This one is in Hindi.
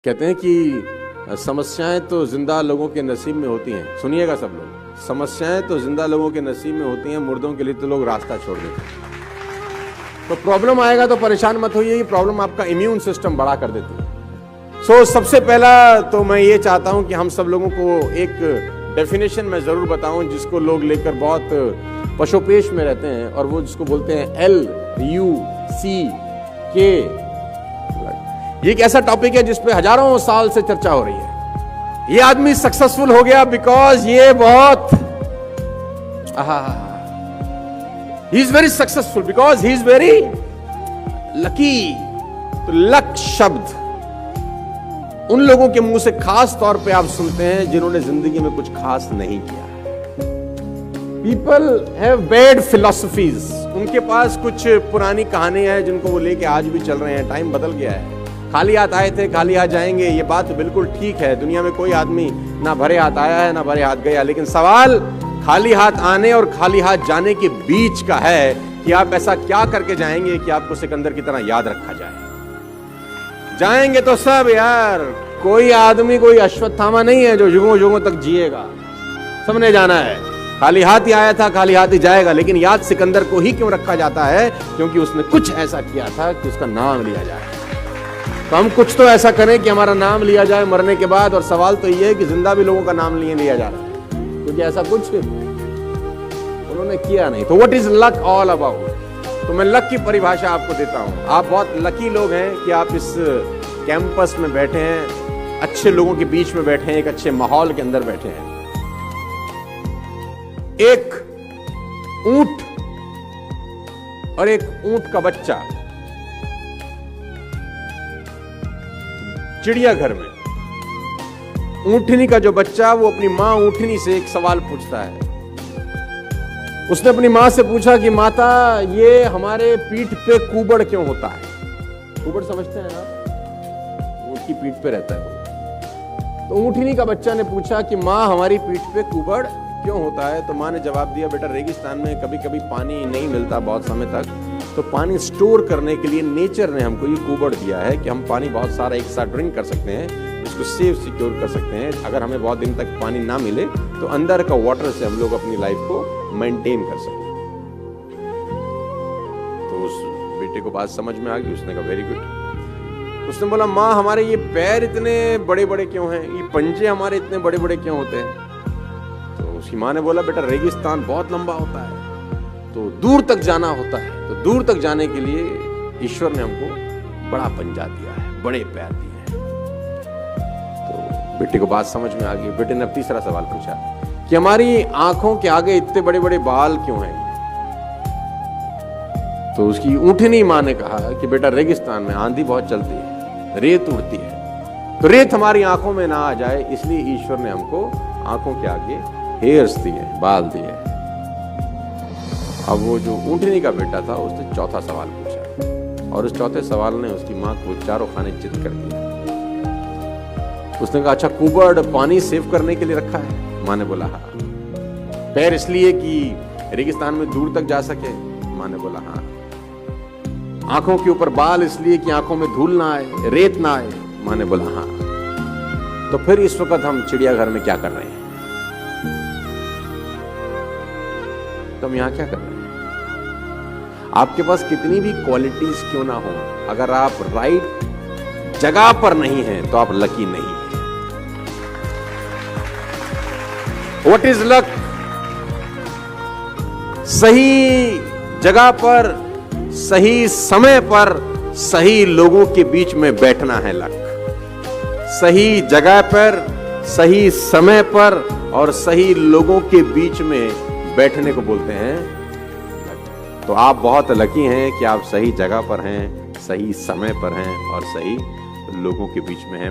कहते हैं कि समस्याएं तो जिंदा लोगों के नसीब में होती हैं। सुनिएगा सब लोग, समस्याएं तो जिंदा लोगों के नसीब में होती हैं, मुर्दों के लिए तो लोग रास्ता छोड़ देते हैं। तो प्रॉब्लम आएगा तो परेशान मत होइए, ये प्रॉब्लम आपका इम्यून सिस्टम बड़ा कर देती है। सबसे पहला तो मैं ये चाहता हूं कि हम सब लोगों को एक डेफिनेशन मैं जरूर बताऊं जिसको लोग लेकर बहुत पशोपेश में रहते हैं, और वो जिसको बोलते हैं LUCK। ये एक ऐसा टॉपिक है जिसपे हजारों साल से चर्चा हो रही है। ये आदमी सक्सेसफुल हो गया बिकॉज ये बहुत he is very successful because he is very lucky. तो लक शब्द उन लोगों के मुंह से खास तौर पे आप सुनते हैं जिन्होंने जिंदगी में कुछ खास नहीं किया। पीपल हैव बैड फिलॉसफीज, उनके पास कुछ पुरानी कहानियां हैं जिनको वो लेके आज भी चल रहे हैं। टाइम बदल गया है, खाली हाथ आए थे खाली हाथ जाएंगे, ये बात तो बिल्कुल ठीक है। दुनिया में कोई आदमी ना भरे हाथ आया है ना भरे हाथ गया, लेकिन सवाल खाली हाथ आने और खाली हाथ जाने के बीच का है कि आप ऐसा क्या करके जाएंगे कि आपको सिकंदर की तरह याद रखा जाए। जाएंगे तो सब यार, कोई आदमी कोई अश्वत्थामा नहीं है जो युगों युगों तक जिएगा। सबने जाना है, खाली हाथ ही आया था खाली हाथ ही जाएगा। लेकिन याद सिकंदर को ही क्यों रखा जाता है? क्योंकि उसने कुछ ऐसा किया था कि उसका नाम लिया जाए। तो हम कुछ तो ऐसा करें कि हमारा नाम लिया जाए मरने के बाद। और सवाल तो ये है कि जिंदा भी लोगों का नाम लिया जा रहा है, क्योंकि ऐसा कुछ उन्होंने किया नहीं। तो what is luck all about? तो मैं लक की परिभाषा आपको देता हूं। आप बहुत लकी लोग हैं कि आप इस कैंपस में बैठे हैं, अच्छे लोगों के बीच में बैठे हैं, एक अच्छे माहौल के अंदर बैठे हैं। एक ऊंट और एक ऊंट का बच्चा चिड़ियाघर में, ऊंटनी का जो बच्चा वो अपनी मां ऊंटनी से एक सवाल पूछता है। उसने अपनी मां से पूछा कि माता, ये हमारे पीठ पे कुबड़ क्यों होता है? कुबड़ समझते हैं आप? ऊंट की पीठ पे रहता है वो। तो ऊंटनी का बच्चा ने पूछा कि मां, हमारी पीठ पे कुबड़ क्यों होता है? तो मां ने जवाब दिया, बेटा रेगिस्तान में कभी कभी पानी नहीं मिलता बहुत समय तक, तो पानी स्टोर करने के लिए नेचर ने हमको ये कुबड़ दिया है कि हम पानी बहुत सारा एक साथ ड्रिंक कर सकते हैं, इसको सेव सिक्योर कर सकते हैं। अगर हमें बहुत दिन तक पानी ना मिले तो अंदर का वाटर से हम लोग अपनी लाइफ को मेंटेन कर सकते हैं। तो उस बेटे को बात समझ में आ गई, उसने कहा वेरी गुड। उसने बोला, माँ हमारे ये पैर इतने बड़े बड़े क्यों हैं, ये पंजे हमारे इतने बड़े बड़े क्यों होते हैं? तो उसकी माँ ने बोला, बेटा रेगिस्तान बहुत लंबा होता है, तो दूर तक जाना होता है, तो दूर तक जाने के लिए ईश्वर ने हमको बड़ा पंजा दिया है, बड़े पैर दिए हैं। तो बेटे को बात समझ में आ गई। बेटे ने अब तीसरा सवाल पूछा कि हमारी आंखों के आगे इतने बड़े बड़े बाल क्यों हैं? तो उसकी ऊंटनी मां ने कहा कि बेटा रेगिस्तान में आंधी बहुत चलती है, रेत उड़ती है, तो रेत हमारी आंखों में ना आ जाए, इसलिए ईश्वर ने हमको आंखों के आगे हेयर्स दिए, बाल दिए। अब वो जो ऊंटनी का बेटा था उसने चौथा सवाल पूछा, और उस चौथे सवाल ने उसकी मां को चारों खाने चित कर दिया। उसने कहा, अच्छा कुबड़ पानी सेव करने के लिए रखा है? मां ने बोला हाँ। पैर इसलिए कि रेगिस्तान में दूर तक जा सके? मां ने बोला हाँ। आंखों के ऊपर बाल इसलिए कि आंखों में धूल ना आए, रेत ना आए? मां ने बोला हाँ। तो फिर इस वक्त हम चिड़ियाघर में क्या कर रहे हैं? तो हम यहां क्या कर रहे हैं? आपके पास कितनी भी क्वालिटीज क्यों ना हो, अगर आप राइट जगह पर नहीं हैं तो आप लकी नहीं हैं। What is luck? सही जगह पर सही समय पर सही लोगों के बीच में बैठना है लक। सही जगह पर सही समय पर और सही लोगों के बीच में बैठने को बोलते हैं। तो आप बहुत लकी हैं कि आप सही जगह पर हैं, सही समय पर हैं और सही लोगों के बीच में हैं।